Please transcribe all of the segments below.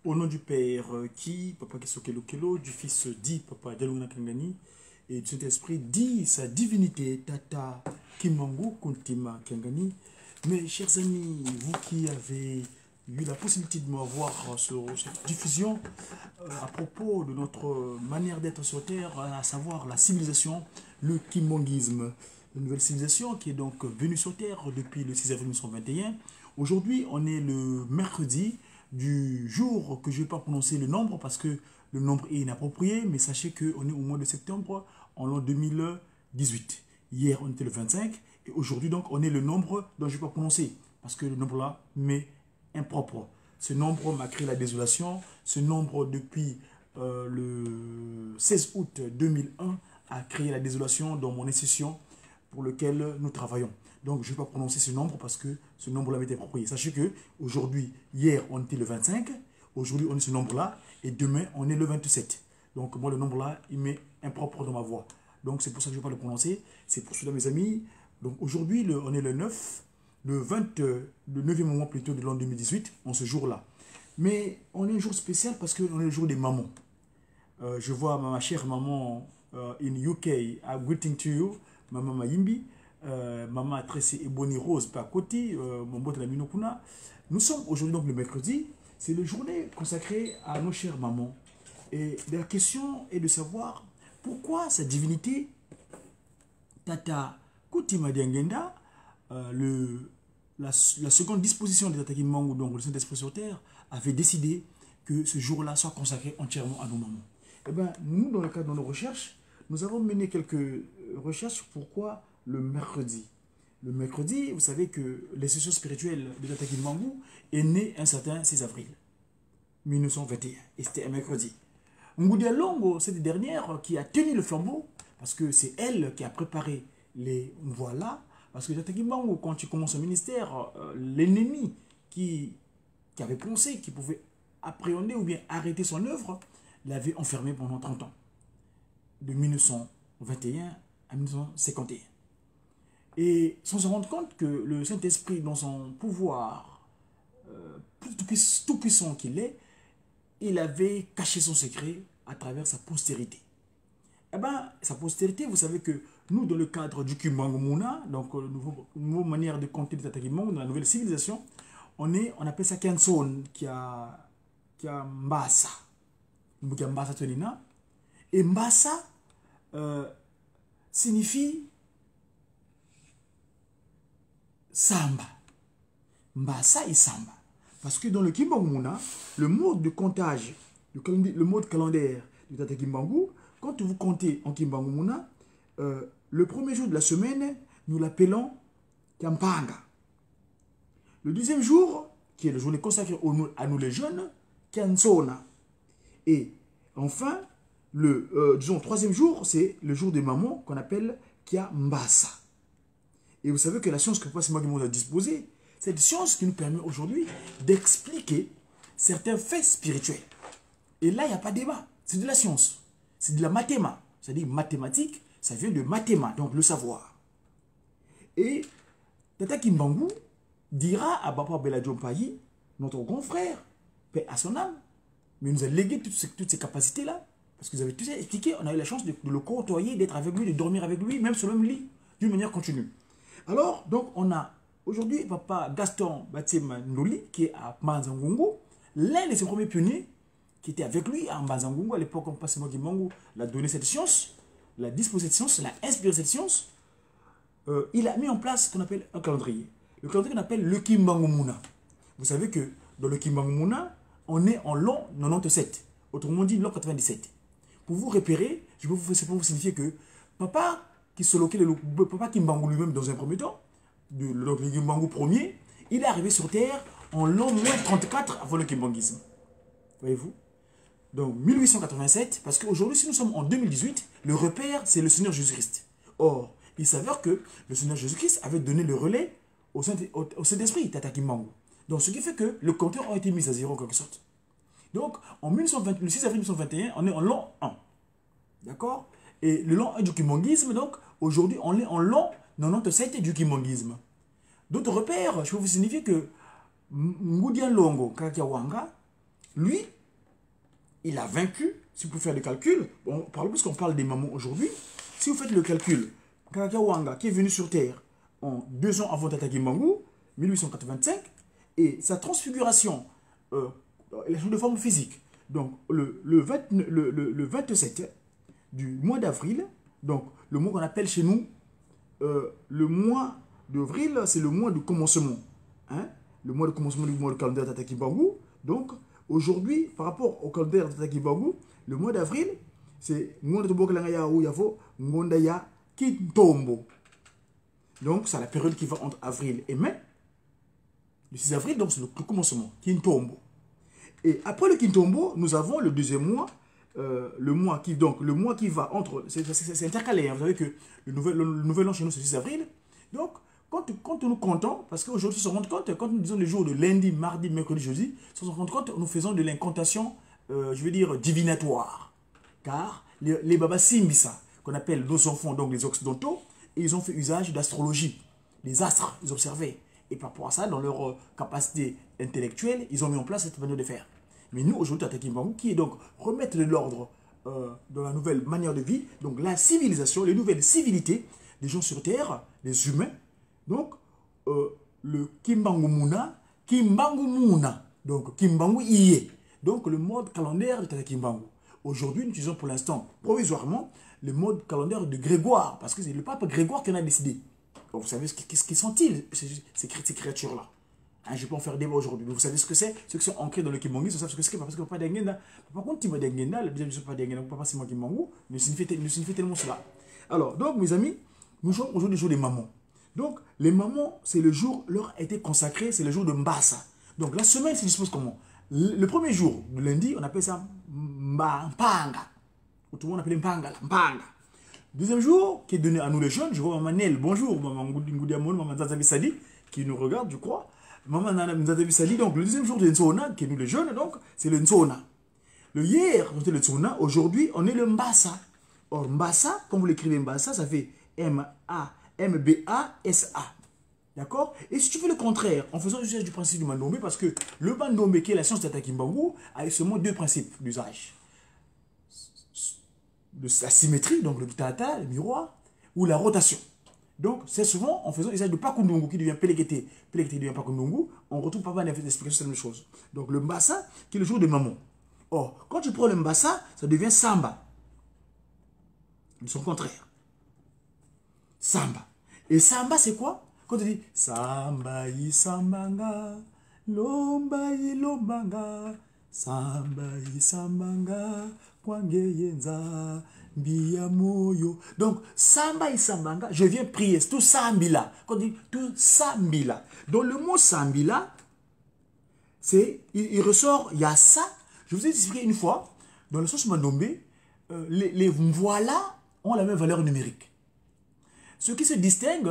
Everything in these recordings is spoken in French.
Au nom du Père qui, Papa Kesokelo Kelo, du Fils dit Papa Dialuna Kangani, et du Saint-Esprit dit sa divinité Tata Kimangu Kuntima Kangani. Mes chers amis, vous qui avez eu la possibilité de me voir sur cette diffusion à propos de notre manière d'être sur Terre, à savoir la civilisation, le kimongisme, une nouvelle civilisation qui est donc venue sur Terre depuis le 6 avril 1921. Aujourd'hui, on est le mercredi du jour que je ne vais pas prononcer le nombre parce que le nombre est inapproprié, mais sachez qu'on est au mois de septembre en l'an 2018. Hier, on était le 25 et aujourd'hui, donc, on est le nombre dont je ne vais pas prononcer parce que le nombre là m'est impropre. Ce nombre m'a créé la désolation. Ce nombre, depuis le 16 août 2001, a créé la désolation dans mon institution pour lequel nous travaillons. Donc, je ne vais pas prononcer ce nombre parce que ce nombre-là m'est approprié. Sachez que aujourd'hui, hier, on était le 25. Aujourd'hui, on est ce nombre-là. Et demain, on est le 27. Donc, moi, le nombre-là, il m'est impropre dans ma voix. Donc, c'est pour ça que je ne vais pas le prononcer. C'est pour cela, mes amis. Donc, aujourd'hui, on est le 9, le 9e mois plutôt de l'an 2018, en ce jour-là. Mais on est un jour spécial parce qu'on est le jour des mamans. Je vois ma chère maman in UK, I'm greeting to you, maman Mayimbi. Maman Tracy Ebony Rose Pakoti, mon botte la Minokuna. Nous sommes aujourd'hui donc le mercredi. C'est le journée consacrée à nos chères mamans. Et la question est de savoir pourquoi sa divinité, Tata Kutima Diangenda, la seconde disposition de Tata Kimangu, donc le Saint-Esprit sur Terre, avait décidé que ce jour-là soit consacré entièrement à nos mamans. Eh bien, nous, dans le cadre de nos recherches, nous avons mené quelques recherches sur pourquoi le mercredi. Le mercredi, vous savez que l'institution spirituelle de Tata Kimangu est née un certain 6 avril 1921. Et c'était un mercredi. Ngoudia Longo, cette dernière, qui a tenu le flambeau, parce que c'est elle qui a préparé les voilà. Parce que Tata Kimangu, quand tu commences au ministère, l'ennemi qui avait pensé qu'il pouvait appréhender ou bien arrêter son œuvre, l'avait enfermé pendant 30 ans. De 1921 à 1951. Et sans se rendre compte que le Saint-Esprit, dans son pouvoir tout puissant qu'il est, il avait caché son secret à travers sa postérité. Eh bien, sa postérité, vous savez que nous, dans le cadre du Kimangu Muna, donc la nouvelle manière de compter de Tata Kimangu, dans la nouvelle civilisation, on appelle ça Kenson, qui a Mbasa. Mbasa Tonina. Et Mbasa signifie Samba. Mbasa et Samba. Parce que dans le Kimangu Muna, le mode de comptage, le mode calendaire du Tata Kimangu, quand vous comptez en Kimangu Muna, le premier jour de la semaine, nous l'appelons Kampanga. Le deuxième jour, qui est le journée consacrée à nous les jeunes, Kansona. Et enfin, le troisième jour, c'est le jour des mamans qu'on appelle Kia Mbasa. Et vous savez que la science que Papa Simagimonde a disposée, c'est une science qui nous permet aujourd'hui d'expliquer certains faits spirituels. Et là, il n'y a pas de débat. C'est de la science. C'est de la mathéma. C'est-à-dire mathématique, ça vient de mathéma, donc le savoir. Et Tata Kimangu dira à Papa Beladjo Mpayi, notre grand frère, paix à son âme, mais il nous a légué toutes ces capacités-là. Parce que vous avez tout expliqué, on a eu la chance de le côtoyer, d'être avec lui, de dormir avec lui, même sur le même lit, d'une manière continue. Alors, donc, on a aujourd'hui Papa Gaston Batim Ndoli, qui est à Mbanza-Ngungu, l'un de ses premiers pionniers, qui était avec lui à Mbanza-Ngungu, à l'époque, quand Papa Simagimonde l'a donné cette science, l'a disposé cette science, l'a inspiré cette science, il a mis en place ce qu'on appelle un calendrier. Le calendrier qu'on appelle le Kimangu Muna. Vous savez que dans le Kimangu Muna, on est en l'an 97, autrement dit l'an 97. Pour vous repérer, je peux vous signifier que Papa Papa Kimangu lui-même dans un premier temps, le Kimangu premier, il est arrivé sur Terre en l'an moins 34 avant le Kimanguisme. Voyez-vous? Donc 1887, parce qu'aujourd'hui, si nous sommes en 2018, le repère, c'est le Seigneur Jésus-Christ. Or, il s'avère que le Seigneur Jésus-Christ avait donné le relais au Saint-Esprit, Tata Kimangu. Donc, ce qui fait que le compteur a été mis à zéro en quelque sorte. Donc, le 6 avril 1921, on est en l'an 1. D'accord? Et le l'an 1 du Kimanguisme, donc, aujourd'hui, on est en l'an 97 du Kimanguisme. D'autres repères, je peux vous signifier que Ngoudia Longo, Kakiawanga, Lui, il a vaincu, si vous pouvez faire le calcul, bon, parce qu'on parle des mamans aujourd'hui, si vous faites le calcul, Kakawanga qui est venu sur Terre en 2 ans avant Tata Kimbangu, 1885, et sa transfiguration, il a changé de forme physique. Donc, le 27 du mois d'avril, donc le mois qu'on appelle chez nous, le mois d'avril, c'est le mois de commencement. Hein? Le mois de commencement du mois de calendrier Tata Kimbangu. Donc, aujourd'hui, par rapport au calendrier Tata Kimbangu, le mois d'avril, c'est mois de Tobokalangaya ou Yavo, Ngondaya Kintombo. Donc, c'est la période qui va entre avril et mai. Le 6 avril, donc, c'est le commencement, Kintombo. Et après le Kintombo, nous avons le deuxième mois, le mois qui va entre... C'est intercalé, hein, vous savez que le nouvel an chez nous, c'est le 6 avril. Donc, quand nous comptons, parce qu'aujourd'hui, on se rend compte, quand nous disons les jours de lundi, mardi, mercredi, jeudi, on se rend compte, nous faisons de l'incantation, je veux dire, divinatoire. Car les Baba Simbisa, qu'on appelle nos enfants, donc les occidentaux, ils ont fait usage d'astrologie. Les astres, ils observaient. Et par rapport à ça, dans leur capacité intellectuelle, ils ont mis en place cette manière de faire. Mais nous, aujourd'hui, Tata Kimbangu, qui est donc remettre de l'ordre dans la nouvelle manière de vie, donc la civilisation, les nouvelles civilités des gens sur Terre, des humains. Donc, le Kimbangu Muna, donc Kimbangu Iye. Donc, le mode calendaire de Tata Kimbangu. Aujourd'hui, nous utilisons pour l'instant, provisoirement, le mode calendaire de Grégoire, parce que c'est le pape Grégoire qui en a décidé. Donc, vous savez ce qui sont-ils, ces créatures-là? Hein, je peux en faire débat aujourd'hui. Vous savez ce que c'est? Ceux qui sont ancrés dans le Kimbangu, ils savent ce que c'est. Parce que Papa Dengenda, par contre, Tima Dengenda, le deuxième Papa Dengenda, Papa Sima Kimbangu, ne signifie tellement cela. Alors, donc, mes amis, nous sommes aujourd'hui le jour des mamans. Donc, les mamans, c'est le jour, leur a été consacré, c'est le jour de Mbassa. Donc, la semaine se dispose comment? Le premier jour, le lundi, on appelle ça Mpanga. Tout le monde appelle Mpanga. Deuxième jour, qui est donné à nous les jeunes, je vois Maman Nel, bonjour, Maman Ngoudiamon, Maman Zazabi Sadi, qui nous regarde, je crois. Maman Zazabi Sadi, donc le deuxième jour de Nzona, qui est nous les jeunes, donc, c'est le Nzona. Le hier, c'était le Nzona, aujourd'hui, on est le Mbassa. Or, Mbassa, quand vous l'écrivez Mbassa, ça fait M-B-A-S-A. D'accord? Et si tu fais le contraire, en faisant usage du principe du Mandombe, parce que le Mandombe, qui est la science de Tata Kimbangu, a seulement 2 principes d'usage. La symétrie, donc le tata, le miroir, ou la rotation. Donc, c'est souvent en faisant usage de Pakundungu qui devient Pelekete, Pelekete devient Pakundungu, on retrouve pas mal d'explications sur la même chose. Donc, le Mbassa, qui est le jour de maman. Or, quand tu prends le Mbassa, ça devient Samba. Ils sont contraires. Samba. Et Samba, c'est quoi? Quand tu dis Samba yi sambanga, lomba yi lombanga, Samba yi sambanga, kwange yenza, biya moyo. Donc, Samba yi sambanga, je viens prier, tout Sambila. Quand on dit tout Sambila. Donc, le mot Sambila, c'est, il ressort, il y a ça. Je vous ai expliqué une fois, dans le sens Mandombe, les voilà ont la même valeur numérique. Ce qui se distingue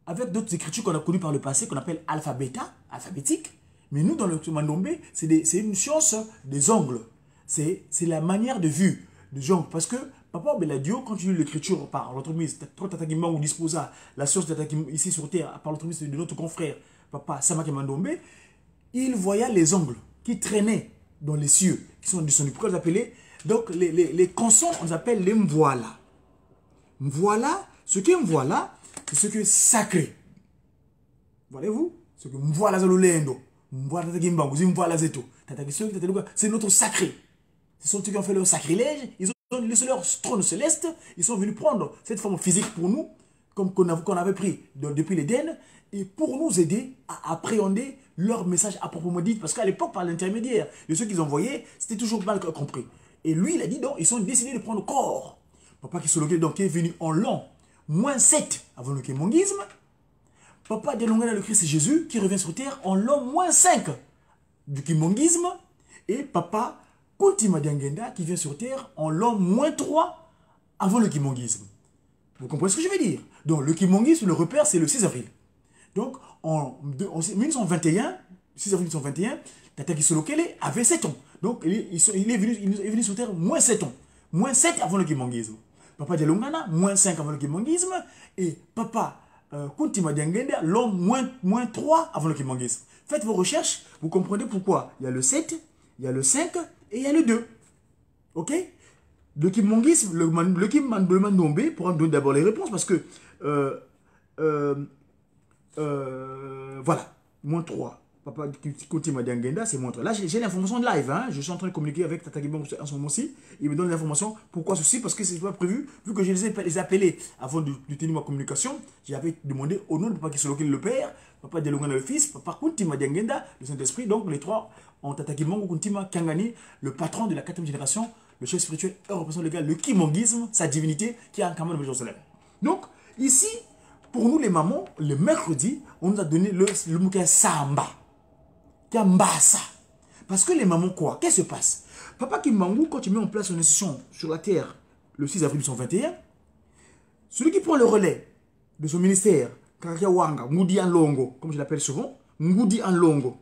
avec d'autres écritures qu'on a connues par le passé, qu'on appelle alphabétique, mais nous, dans le Mandombe, c'est une science des angles. C'est la manière de vue des angles. Parce que Papa Beladio, quand tu lis l'écriture par l'entremise, Tata Kimbangu disposa la science de Tata Kimbangu ici sur Terre, par l'entremise de notre confrère, Papa Samaki Mandombe, il voyait les angles qui traînaient dans les cieux, qui sont descendus. Pourquoi les appeler? Donc, les consonnes, on les appelle les mvoila. Mvoila, ce qui est mvoila, c'est ce qui est sacré. Voyez-vous? Ce que mvoila zalolendo, mvoila Tata Kimbangu, mvoila zeto. C'est notre sacré. Ce sont ceux qui ont fait leur sacrilège, ils ont laissé leur trône céleste, ils sont venus prendre cette forme physique pour nous, comme qu'on avait pris depuis l'Éden, et pour nous aider à appréhender leur message à proprement dit, parce qu'à l'époque, par l'intermédiaire de ceux qu'ils envoyaient, c'était toujours mal compris. Et lui, il a dit, donc, ils ont décidé de prendre corps. Papa Kisoloke, donc, qui est venu en l'an -7 avant le kimongisme. Papa Delongana, le Christ Jésus, qui revient sur terre en l'an -5 du kimongisme. Et Papa Kuntima Diangenda, qui vient sur terre en l'an -3 avant le kimongisme. Vous comprenez ce que je veux dire? Donc, le kimongisme, le repère, c'est le 6 avril. Donc, en 1921, 6 avril 1921, Tata Kisolokele avait 7 ans. Donc, il est venu sur terre -7 ans. -7 avant le kimongisme. Papa Dialongana, -5 avant le kimongisme. Et Papa Kuntima Diangenda, l'an -3 avant le kimongisme. Faites vos recherches, vous comprenez pourquoi. Il y a le 7, il y a le 5 et il y a le 2. Ok? Le kimongisme, le Kimmandombe, pour en donner d'abord les réponses, parce que, voilà, moins 3. Papa Kuti Madiangenda, c'est moins 3. Là, j'ai l'information de live, hein. Je suis en train de communiquer avec Tata Kibongo en ce moment-ci. Il me donne l'information. Pourquoi ceci? Parce que c'est pas prévu. Vu que je les ai appelés avant de tenir ma communication, j'avais demandé au nom de Papa Kisolokin le père, Papa Delongana le fils, Papa Kuti Madiangenda, le Saint-Esprit. Donc, les trois ont Tata Kibongo Kuntima Kangani, le patron de la 4e génération, le chef spirituel et représentant légal, le Kimongisme, sa divinité, qui est en Cameroun de Jérusalem. Donc, ici, pour nous les mamans, le mercredi, on nous a donné le mot Samba. Kambasa. Parce que les mamans, quoi? Qu'est-ce qui se passe? Papa Kimbangu, quand il met en place son institution sur la terre le 6 avril 1921, celui qui prend le relais de son ministère, Kakakiawanga, Ngudi Anlongo, comme je l'appelle souvent, Ngudi Anlongo.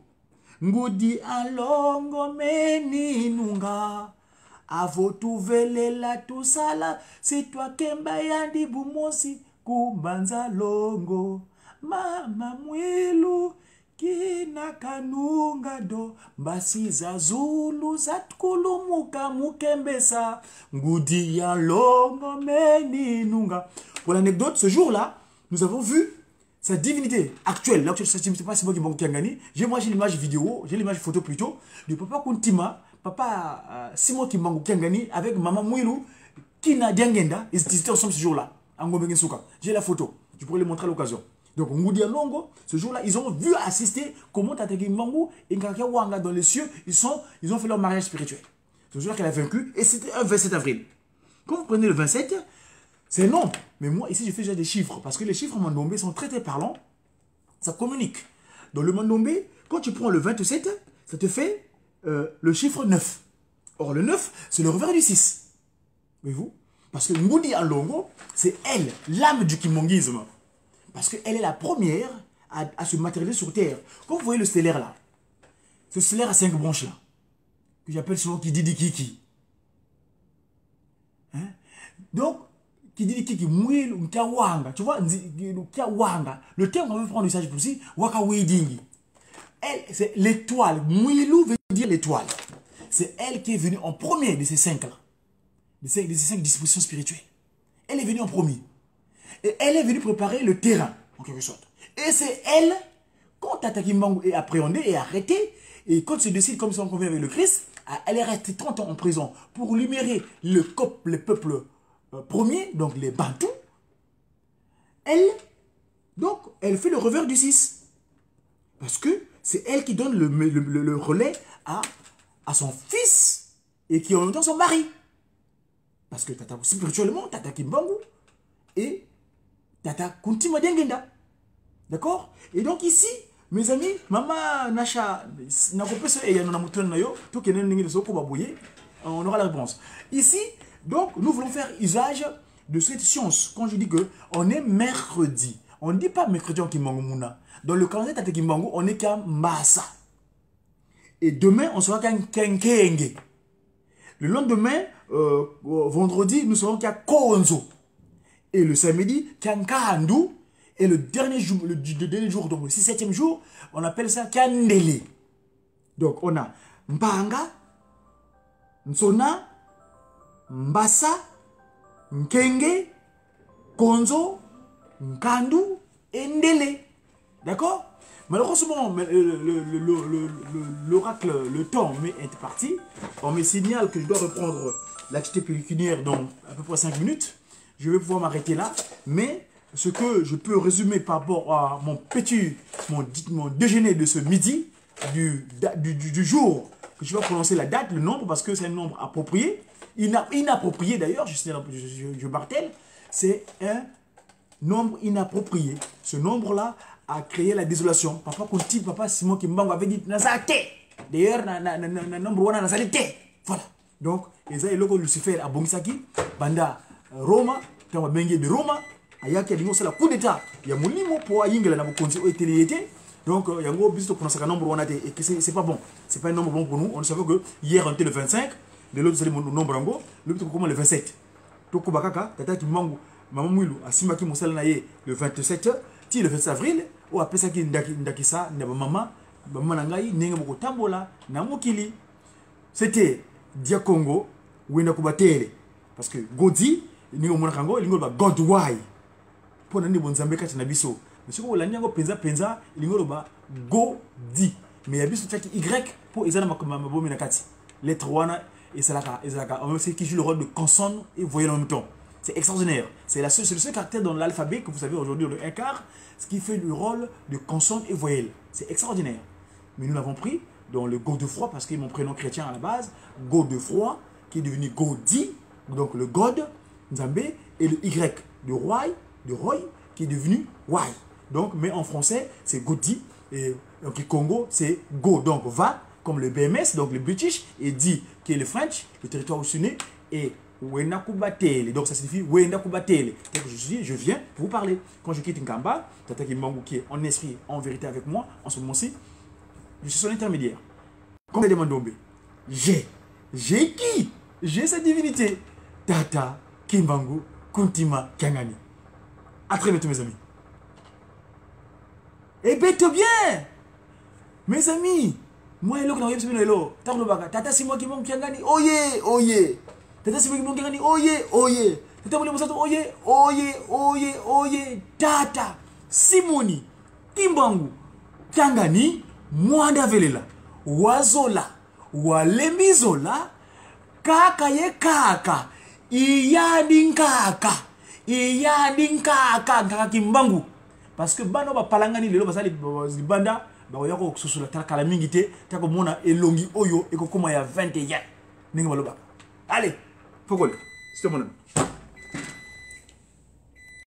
Ngudi Anlongo meninunga. Avotuvelela tusala, c'est toi Kemba Yandi Bumosi, Kumbanza Longo, Mama Mwilu. Kina kanunga do mbasi za zulu za tukulumuka mukembesa ngudi ya longo meninunga. Pour l'anecdote, ce jour-là, nous avons vu sa divinité actuelle. Là, je ne sais pas si moi qui m'en Kangani. J'ai l'image vidéo, j'ai l'image photo plutôt, de Papa Kuntima, Papa Simon Kimbangu Kangani avec Maman Mouilou, Kina Diangenda. Ils étaient ensemble ce jour-là, en Gomengensuka. J'ai la photo, je pourrais les montrer à l'occasion. Donc, Ngoudi Longo, ce jour-là, ils ont vu assister comment Tata Kimbangu et Nkaka Wanga dans les cieux, ils ont fait leur mariage spirituel. Ce jour-là qu'elle a vaincu, et c'était un 27 avril. Quand vous prenez le 27, c'est non. Mais moi, ici, je fais déjà des chiffres, parce que les chiffres en Mandombe sont très très parlants. Ça communique. Dans le Mandombe, quand tu prends le 27, ça te fait le chiffre 9. Or, le 9, c'est le revers du 6. Voyez-vous? Parce que Ngoudi Longo, c'est elle, l'âme du kimongisme. Parce qu'elle est la première à se matérialiser sur Terre. Quand vous voyez le stellaire là, ce stellaire à 5 branches là, que j'appelle souvent Kididi Kiki. Hein? Donc, Kididi Kiki, Mouil ou Kiawanga, tu vois, Kiawanga, le terme qu'on veut prendre du sage aussi, Waka Weidingi. Elle, c'est l'étoile. Mouilou veut dire l'étoile. C'est elle qui est venue en premier de ces 5 là, de ces 5 dispositions spirituelles. Elle est venue en premier. Et elle est venue préparer le terrain, en quelque sorte. Et c'est elle, quand Tata Kimbangu est appréhendée et arrêtée, et quand se décide comme ça on convient avec le Christ, elle est restée 30 ans en prison pour libérer le peuple premier, donc les Bantous. Elle fait le revers du 6. Parce que c'est elle qui donne le relais à son fils et qui est en même temps son mari. Parce que spirituellement, Tata Kimbangu et Tata Kuntima Diangenda. D'accord? Et donc ici, mes amis, Maman Nacha, on aura la réponse. Ici, donc, nous voulons faire usage de cette science. Quand je dis que on est mercredi, on ne dit pas mercredi en Kimbangu Mouna. Dans le calendrier Tata Kimbangu, on est qu'à Massa. Et demain, on sera qu'à Kenkenge. Le lendemain, vendredi, nous serons qu'à Konzo. Et le samedi, Kankahandu. Et le dernier jour, donc le 7e jour, on appelle ça Kandele. Donc on a Mbanga, Nsona, Mbassa, Nkenge, Konzo, Nkandu et Ndele. D'accord? Malheureusement, l'oracle, le temps est parti. On me signale que je dois reprendre l'activité pécuniaire dans à peu près 5 minutes. Je vais pouvoir m'arrêter là. Mais ce que je peux résumer par rapport à mon déjeuner de ce midi, du jour que je vais prononcer la date, le nombre, parce que c'est un nombre approprié, inapproprié d'ailleurs, je martèle, c'est un nombre inapproprié. Ce nombre-là a créé la désolation. Papa Simon Kimbangu avait dit Nazate. D'ailleurs, nombre one Nazate. Voilà. Donc, les a logo Lucifer à Bongisaki, Banda Roma, quand on va de Roma, ayaki a c'est la coup d'état. Il y a mon limo pour Yingla na Bokonzi au télé. Donc, il y a un gros business pour un nombre one et que c'est pas bon. C'est pas un nombre bon pour nous. On savait que hier on était le 25, de l'autre c'est le nombre en gros, l'autre comment le 27. Toko Bakaka, Tata Kimbangu, Maman Mouilou, Asimaki Moussal Naye, le 27, le 27 avril, ou après ça qui ndakisa, maman, Bamanangai, Nengo Tambola, Namokili. C'était Dia Congo, Wenda Kubatele. Parce que Godi, Ningo Monakango, il y a God Why. Pour n'ani bonzambe kati na biso. Monsieur ko lanyango penza, il y a Godi. Mais il y a biso tchaki Y pour ezana mabomi na kati. Lettre wana et c'est là on sait qui joue le rôle de consonne et voyelle en même temps. C'est extraordinaire. C'est le seul caractère dans l'alphabet que vous savez aujourd'hui le 1 quart, ce qui fait le rôle de consonne et voyelle. C'est extraordinaire. Mais nous l'avons pris dans le Godefroy parce que mon prénom chrétien à la base, Godefroy qui est devenu Godi, donc le God, Nzambé, et le Y de Roy, qui est devenu Wai. Donc, mais en français, c'est Godi, et donc Congo, c'est Go, donc va, comme le BMS, donc le British, et dit qui est le French, le territoire où je suis né, et Wenakubatele, donc ça signifie Wenakubatele. Donc je viens pour vous parler. Quand je quitte Nkamba, Tata Kimbangu qui est en esprit, en vérité avec moi, en ce moment-ci, je suis son intermédiaire. Comme les Mandombe, j'ai qui? J'ai cette divinité. Tata Kimbangu Kuntima Kangani. À très bientôt mes amis. Et bête bien! Mes amis, moi et l'autre, Tata Simon Kimbangu Kangani, oye! Tata Simon Kimbangu Kangani, oye! Tata Mouliou Moussato, oye! Tata Simoni Kimbangu Kangani, Mwanda Velela, Wazola, Walemizola, Kaka ye kaka, iyadinkaka, Kaka Kimbangu. Parce que bano ba palangani lelo basali banda ba yako susula kala mingite tako mona elongi oyo ekokoma ya 21 ninga baloba. Allez, faut coller. C'est mon nom.